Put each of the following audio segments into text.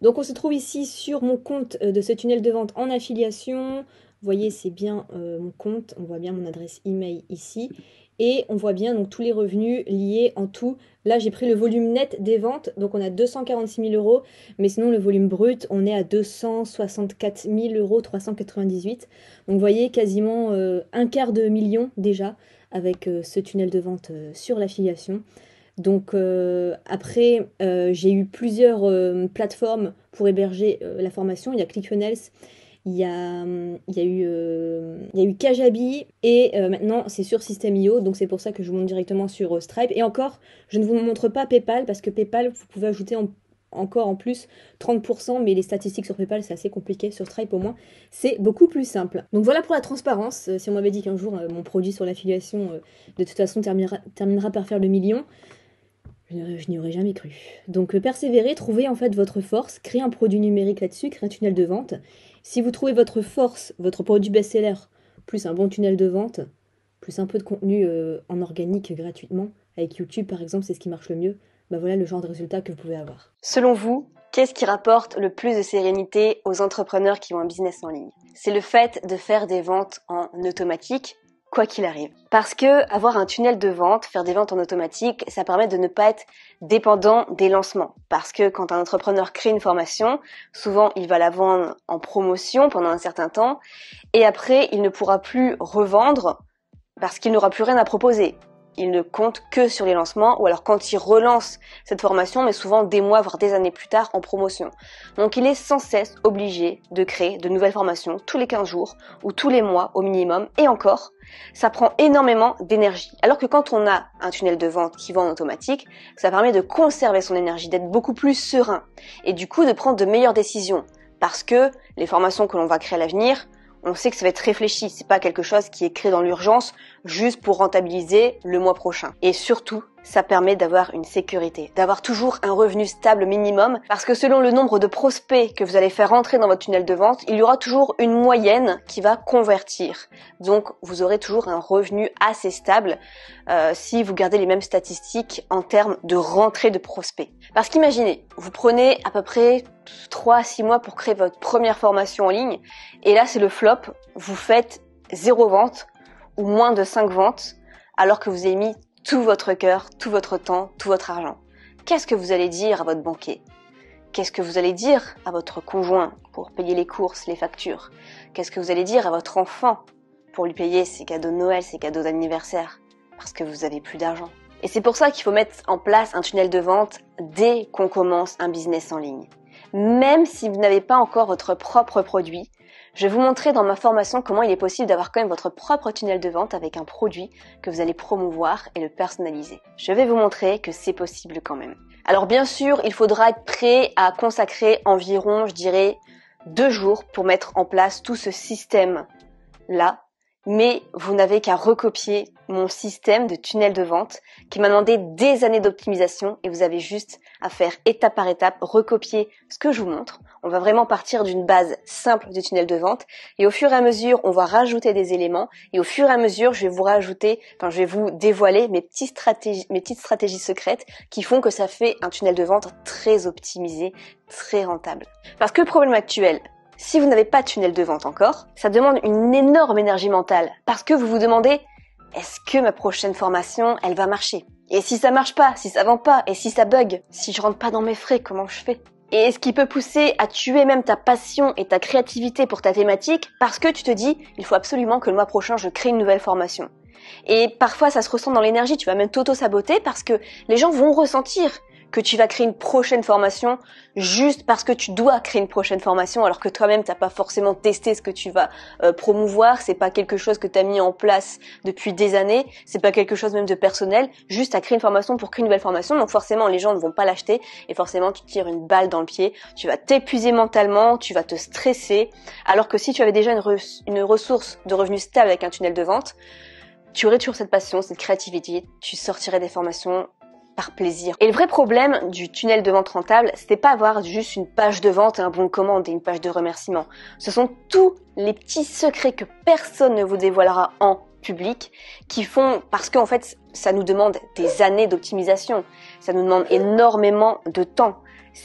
Donc on se trouve ici sur mon compte de ce tunnel de vente en affiliation. Vous voyez, c'est bien mon compte, on voit bien mon adresse email ici. Et on voit bien donc tous les revenus liés en tout. Là, j'ai pris le volume net des ventes, donc on a 246 000 euros. Mais sinon, le volume brut, on est à 264 000 euros 398. Donc vous voyez, quasiment un quart de million déjà avec ce tunnel de vente sur l'affiliation. Donc après, j'ai eu plusieurs plateformes pour héberger la formation. Il y a ClickFunnels, il y a eu Kajabi et maintenant c'est sur System.io. Donc c'est pour ça que je vous montre directement sur Stripe. Et encore, je ne vous montre pas PayPal parce que PayPal, vous pouvez ajouter encore en plus 30%, mais les statistiques sur PayPal, c'est assez compliqué. Sur Stripe, au moins, c'est beaucoup plus simple. Donc voilà pour la transparence. Si on m'avait dit qu'un jour, mon produit sur l'affiliation, de toute façon, terminera par faire le million, je n'y aurais jamais cru. Donc persévérez, trouvez en fait votre force, créez un produit numérique là-dessus, créez un tunnel de vente. Si vous trouvez votre force, votre produit best-seller, plus un bon tunnel de vente, plus un peu de contenu en organique gratuitement, avec YouTube par exemple, c'est ce qui marche le mieux, bah voilà le genre de résultat que vous pouvez avoir. Selon vous, qu'est-ce qui rapporte le plus de sérénité aux entrepreneurs qui ont un business en ligne? C'est le fait de faire des ventes en automatique, quoi qu'il arrive. Parce que avoir un tunnel de vente, faire des ventes en automatique, ça permet de ne pas être dépendant des lancements. Parce que quand un entrepreneur crée une formation, souvent il va la vendre en promotion pendant un certain temps et après il ne pourra plus revendre parce qu'il n'aura plus rien à proposer. Il ne compte que sur les lancements ou alors quand il relance cette formation, mais souvent des mois, voire des années plus tard en promotion. Donc il est sans cesse obligé de créer de nouvelles formations tous les 15 jours ou tous les mois au minimum. Et encore, ça prend énormément d'énergie. Alors que quand on a un tunnel de vente qui vend en automatique, ça permet de conserver son énergie, d'être beaucoup plus serein et du coup de prendre de meilleures décisions. Parce que les formations que l'on va créer à l'avenir, on sait que ça va être réfléchi, c'est pas quelque chose qui est créé dans l'urgence juste pour rentabiliser le mois prochain. Et surtout, ça permet d'avoir une sécurité, d'avoir toujours un revenu stable minimum, parce que selon le nombre de prospects que vous allez faire rentrer dans votre tunnel de vente, il y aura toujours une moyenne qui va convertir. Donc, vous aurez toujours un revenu assez stable si vous gardez les mêmes statistiques en termes de rentrée de prospects. Parce qu'imaginez, vous prenez à peu près 3 à 6 mois pour créer votre première formation en ligne, et là c'est le flop, vous faites 0 vente ou moins de 5 ventes, alors que vous avez mis tout votre cœur, tout votre temps, tout votre argent. Qu'est-ce que vous allez dire à votre banquier? Qu'est-ce que vous allez dire à votre conjoint pour payer les courses, les factures? Qu'est-ce que vous allez dire à votre enfant pour lui payer ses cadeaux de Noël, ses cadeaux d'anniversaire? Parce que vous avez plus d'argent. Et c'est pour ça qu'il faut mettre en place un tunnel de vente dès qu'on commence un business en ligne. Même si vous n'avez pas encore votre propre produit, je vais vous montrer dans ma formation comment il est possible d'avoir quand même votre propre tunnel de vente avec un produit que vous allez promouvoir et le personnaliser. Je vais vous montrer que c'est possible quand même. Alors bien sûr, il faudra être prêt à consacrer environ, je dirais, 2 jours pour mettre en place tout ce système-là. Mais vous n'avez qu'à recopier mon système de tunnel de vente qui m'a demandé des années d'optimisation et vous avez juste à faire étape par étape, recopier ce que je vous montre. On va vraiment partir d'une base simple de tunnel de vente et au fur et à mesure, on va rajouter des éléments et au fur et à mesure, je vais vous dévoiler mes petites stratégies secrètes qui font que ça fait un tunnel de vente très optimisé, très rentable. Parce que le problème actuel, si vous n'avez pas de tunnel de vente encore, ça demande une énorme énergie mentale parce que vous vous demandez est-ce que ma prochaine formation, elle va marcher? Et si ça marche pas, si ça vend pas, et si ça bug, si je rentre pas dans mes frais, comment je fais? Et ce qui peut pousser à tuer même ta passion et ta créativité pour ta thématique parce que tu te dis il faut absolument que le mois prochain je crée une nouvelle formation. Et parfois ça se ressent dans l'énergie, tu vas même t'auto-saboter parce que les gens vont ressentir que tu vas créer une prochaine formation juste parce que tu dois créer une prochaine formation alors que toi-même t'as pas forcément testé ce que tu vas promouvoir, c'est pas quelque chose que t'as mis en place depuis des années, c'est pas quelque chose même de personnel, juste à créer une formation pour créer une nouvelle formation, donc forcément les gens ne vont pas l'acheter et forcément tu te tires une balle dans le pied, tu vas t'épuiser mentalement, tu vas te stresser, alors que si tu avais déjà une ressource de revenus stable avec un tunnel de vente, tu aurais toujours cette passion, cette créativité, tu sortirais des formations par plaisir. Et le vrai problème du tunnel de vente rentable, c'était pas avoir juste une page de vente et un bon de commande et une page de remerciement. Ce sont tous les petits secrets que personne ne vous dévoilera en public qui font, parce qu'en fait, ça nous demande des années d'optimisation. Ça nous demande énormément de temps.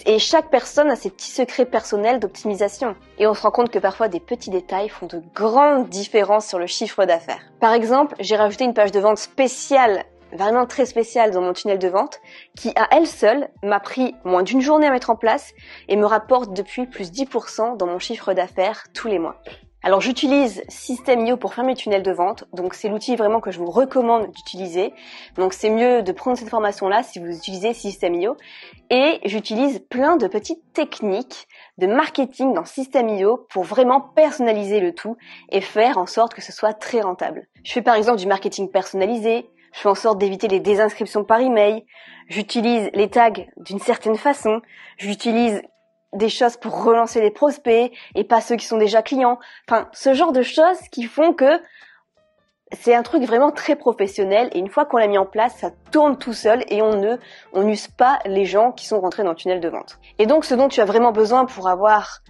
Et chaque personne a ses petits secrets personnels d'optimisation. Et on se rend compte que parfois des petits détails font de grandes différences sur le chiffre d'affaires. Par exemple, j'ai rajouté une page de vente spéciale, vraiment très spéciale dans mon tunnel de vente, qui à elle seule m'a pris moins d'une journée à mettre en place et me rapporte depuis plus 10% dans mon chiffre d'affaires tous les mois. Alors j'utilise System.io pour faire mes tunnels de vente, donc c'est l'outil vraiment que je vous recommande d'utiliser. Donc c'est mieux de prendre cette formation-là si vous utilisez System.io. Et j'utilise plein de petites techniques de marketing dans System.io pour vraiment personnaliser le tout et faire en sorte que ce soit très rentable. Je fais par exemple du marketing personnalisé, je fais en sorte d'éviter les désinscriptions par email, j'utilise les tags d'une certaine façon, j'utilise des choses pour relancer les prospects et pas ceux qui sont déjà clients. Enfin, ce genre de choses qui font que c'est un truc vraiment très professionnel et une fois qu'on l'a mis en place, ça tourne tout seul et on n'use pas les gens qui sont rentrés dans le tunnel de vente. Et donc, ce dont tu as vraiment besoin pour avoir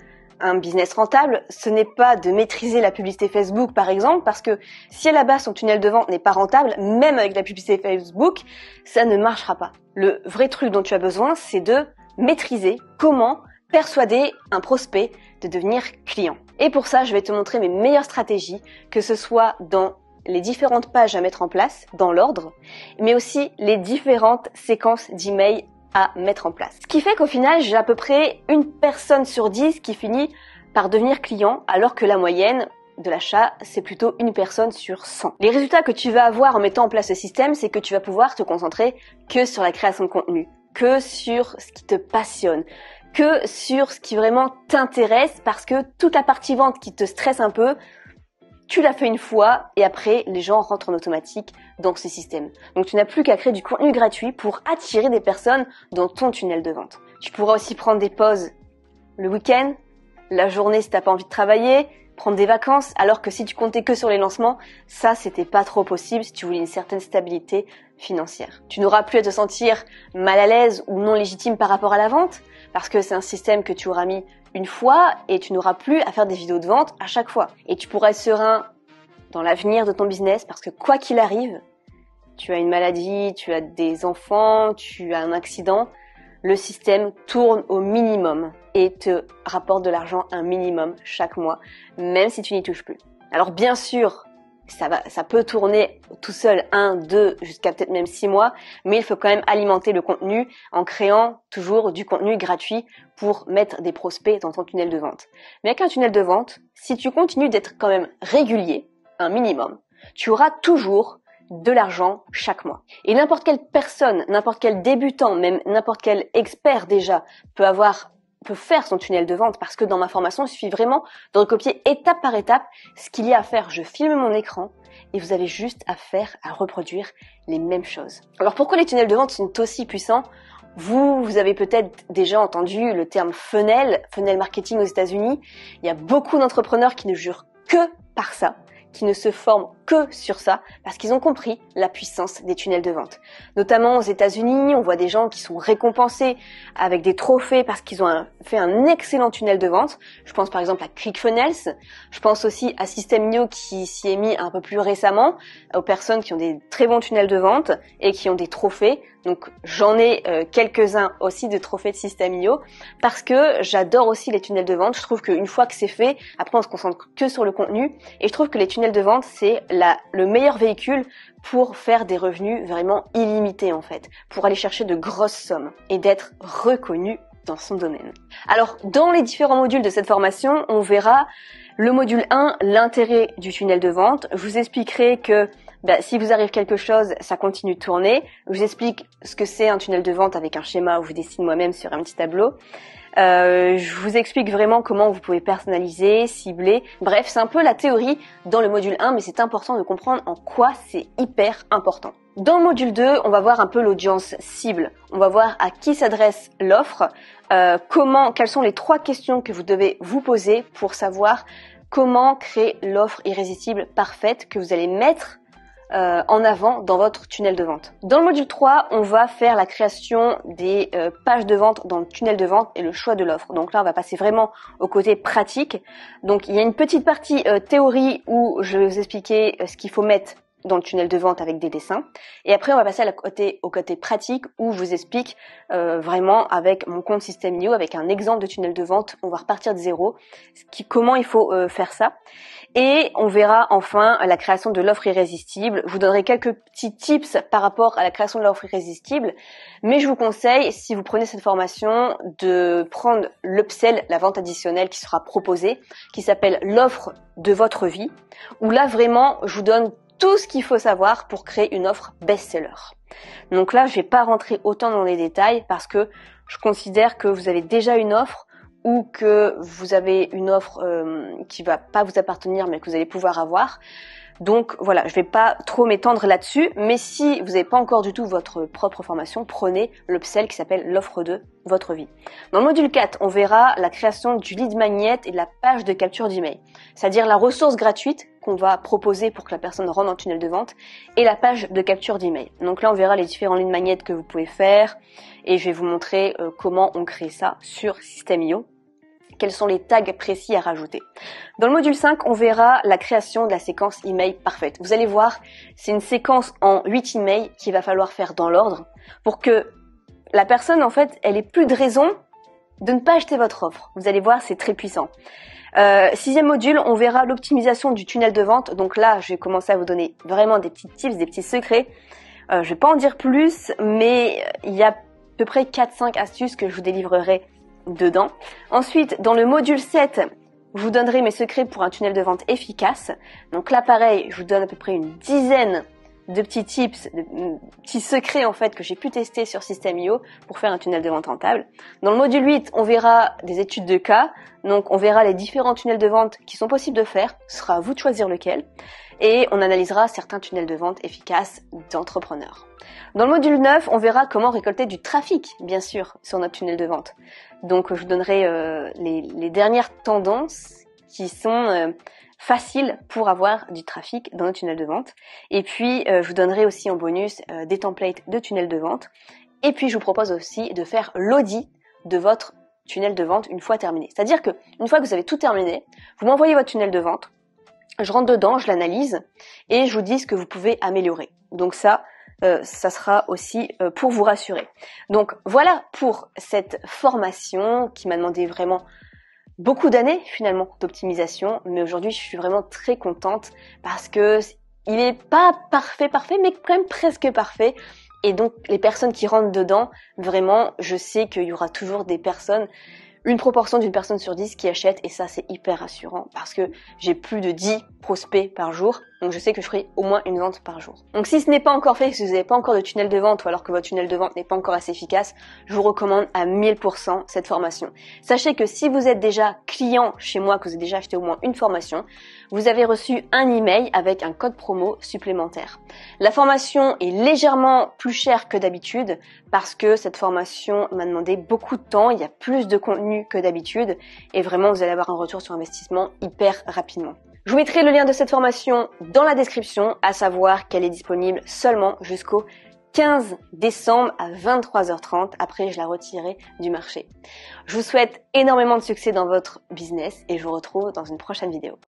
un business rentable, ce n'est pas de maîtriser la publicité Facebook, par exemple, parce que si à la base ton tunnel de vente n'est pas rentable, même avec la publicité Facebook, ça ne marchera pas. Le vrai truc dont tu as besoin, c'est de maîtriser comment persuader un prospect de devenir client. Et pour ça, je vais te montrer mes meilleures stratégies, que ce soit dans les différentes pages à mettre en place, dans l'ordre, mais aussi les différentes séquences d'emails à mettre en place. Ce qui fait qu'au final, j'ai à peu près une personne sur 10 qui finit par devenir client, alors que la moyenne de l'achat, c'est plutôt une personne sur 100. Les résultats que tu vas avoir en mettant en place ce système, c'est que tu vas pouvoir te concentrer que sur la création de contenu, que sur ce qui te passionne, que sur ce qui vraiment t'intéresse, parce que toute la partie vente qui te stresse un peu, tu l'as fait une fois et après les gens rentrent en automatique dans ce système. Donc tu n'as plus qu'à créer du contenu gratuit pour attirer des personnes dans ton tunnel de vente. Tu pourras aussi prendre des pauses le week-end, la journée si t'as pas envie de travailler, prendre des vacances, alors que si tu comptais que sur les lancements, ça c'était pas trop possible si tu voulais une certaine stabilité financière. Tu n'auras plus à te sentir mal à l'aise ou non légitime par rapport à la vente, parce que c'est un système que tu auras mis une fois et tu n'auras plus à faire des vidéos de vente à chaque fois. Et tu pourras être serein dans l'avenir de ton business parce que quoi qu'il arrive, tu as une maladie, tu as des enfants, tu as un accident, le système tourne au minimum et te rapporte de l'argent un minimum chaque mois, même si tu n'y touches plus. Alors bien sûr, ça peut tourner tout seul 1, 2, jusqu'à peut-être même 6 mois, mais il faut quand même alimenter le contenu en créant toujours du contenu gratuit pour mettre des prospects dans ton tunnel de vente. Mais avec un tunnel de vente, si tu continues d'être quand même régulier, un minimum, tu auras toujours de l'argent chaque mois. Et n'importe quelle personne, n'importe quel débutant, même n'importe quel expert déjà peut faire son tunnel de vente parce que dans ma formation, il suffit vraiment de recopier étape par étape ce qu'il y a à faire. Je filme mon écran et vous avez juste à reproduire les mêmes choses. Alors pourquoi les tunnels de vente sont aussi puissants ? Vous avez peut-être déjà entendu le terme funnel marketing aux États-Unis. Il y a beaucoup d'entrepreneurs qui ne jurent que par ça, qui ne se forment que sur ça, parce qu'ils ont compris la puissance des tunnels de vente. Notamment aux États-Unis, on voit des gens qui sont récompensés avec des trophées parce qu'ils ont fait un excellent tunnel de vente. Je pense par exemple à ClickFunnels. Je pense aussi à System.io qui s'y est mis un peu plus récemment, aux personnes qui ont des très bons tunnels de vente et qui ont des trophées. Donc j'en ai quelques-uns aussi de trophées de System.io parce que j'adore aussi les tunnels de vente. Je trouve qu'une fois que c'est fait, après on se concentre que sur le contenu et je trouve que les tunnels de vente c'est le meilleur véhicule pour faire des revenus vraiment illimités en fait, pour aller chercher de grosses sommes et d'être reconnu dans son domaine. Alors dans les différents modules de cette formation, on verra le module 1, l'intérêt du tunnel de vente. Je vous expliquerai que si vous arrive quelque chose, ça continue de tourner. Je vous explique ce que c'est un tunnel de vente avec un schéma où je dessine moi-même sur un petit tableau. Je vous explique vraiment comment vous pouvez personnaliser, cibler. Bref, c'est un peu la théorie dans le module 1, mais c'est important de comprendre en quoi c'est hyper important. Dans le module 2, on va voir un peu l'audience cible. On va voir à qui s'adresse l'offre, quelles sont les 3 questions que vous devez vous poser pour savoir comment créer l'offre irrésistible parfaite que vous allez mettre en avant dans votre tunnel de vente. Dans le module 3, on va faire la création des pages de vente dans le tunnel de vente et le choix de l'offre. Donc là, on va passer vraiment au côté pratique. Donc il y a une petite partie théorie où je vais vous expliquer ce qu'il faut mettre dans le tunnel de vente avec des dessins. Et après, on va passer au côté pratique où je vous explique vraiment avec mon compte System.io, avec un exemple de tunnel de vente. On va repartir de zéro, comment il faut faire ça. Et on verra enfin la création de l'offre irrésistible. Je vous donnerai quelques petits tips par rapport à la création de l'offre irrésistible. Mais je vous conseille, si vous prenez cette formation, de prendre l'upsell, la vente additionnelle qui sera proposée, qui s'appelle l'offre de votre vie, où là vraiment, je vous donne tout ce qu'il faut savoir pour créer une offre best-seller. Donc là, je vais pas rentrer autant dans les détails parce que je considère que vous avez déjà une offre ou que vous avez une offre qui va pas vous appartenir mais que vous allez pouvoir avoir. Donc voilà, je vais pas trop m'étendre là-dessus, mais si vous n'avez pas encore du tout votre propre formation, prenez l'upsell qui s'appelle l'offre de votre vie. Dans le module 4, on verra la création du lead magnet et de la page de capture d'email, c'est-à-dire la ressource gratuite qu'on va proposer pour que la personne rentre dans le tunnel de vente et la page de capture d'email. Donc là, on verra les différents lead magnets que vous pouvez faire et je vais vous montrer comment on crée ça sur System.io. Quels sont les tags précis à rajouter. Dans le module 5, on verra la création de la séquence email parfaite. Vous allez voir, c'est une séquence en 8 emails qu'il va falloir faire dans l'ordre pour que la personne, en fait, elle ait plus de raison de ne pas acheter votre offre. Vous allez voir, c'est très puissant. 6e module, on verra l'optimisation du tunnel de vente. Donc là, je vais commencer à vous donner vraiment des petits tips, des petits secrets. Je vais pas en dire plus, mais il y a à peu près 4-5 astuces que je vous délivrerai dedans. Ensuite, dans le module 7, je vous donnerai mes secrets pour un tunnel de vente efficace. Donc là, pareil, je vous donne à peu près une dizaine de petits tips, de petits secrets en fait que j'ai pu tester sur System.io pour faire un tunnel de vente rentable. Dans le module 8, on verra des études de cas. Donc on verra les différents tunnels de vente qui sont possibles de faire. Ce sera à vous de choisir lequel. Et on analysera certains tunnels de vente efficaces d'entrepreneurs. Dans le module 9, on verra comment récolter du trafic, bien sûr, sur notre tunnel de vente. Donc je vous donnerai les dernières tendances qui sont faciles pour avoir du trafic dans notre tunnel de vente. Et puis je vous donnerai aussi en bonus des templates de tunnel de vente. Et puis je vous propose aussi de faire l'audit de votre tunnel de vente une fois terminé. C'est-à-dire que une fois que vous avez tout terminé, vous m'envoyez votre tunnel de vente, je rentre dedans, je l'analyse et je vous dis ce que vous pouvez améliorer. Donc ça sera aussi pour vous rassurer. Donc voilà pour cette formation qui m'a demandé vraiment beaucoup d'années finalement d'optimisation, mais aujourd'hui je suis vraiment très contente parce que il n'est pas parfait, mais quand même presque parfait. Et donc les personnes qui rentrent dedans, vraiment, je sais qu'il y aura toujours des personnes, une proportion d'une personne sur 10 qui achète, et ça c'est hyper rassurant parce que j'ai plus de 10 prospects par jour, donc je sais que je ferai au moins une vente par jour. Donc si ce n'est pas encore fait, si vous n'avez pas encore de tunnel de vente ou alors que votre tunnel de vente n'est pas encore assez efficace, je vous recommande à 1000% cette formation. Sachez que si vous êtes déjà client chez moi, que vous avez déjà acheté au moins une formation, vous avez reçu un email avec un code promo supplémentaire. La formation est légèrement plus chère que d'habitude parce que cette formation m'a demandé beaucoup de temps, il y a plus de contenu que d'habitude et vraiment vous allez avoir un retour sur investissement hyper rapidement. Je vous mettrai le lien de cette formation dans la description, à savoir qu'elle est disponible seulement jusqu'au 15 décembre à 23h30. Après, je la retirerai du marché. Je vous souhaite énormément de succès dans votre business et je vous retrouve dans une prochaine vidéo.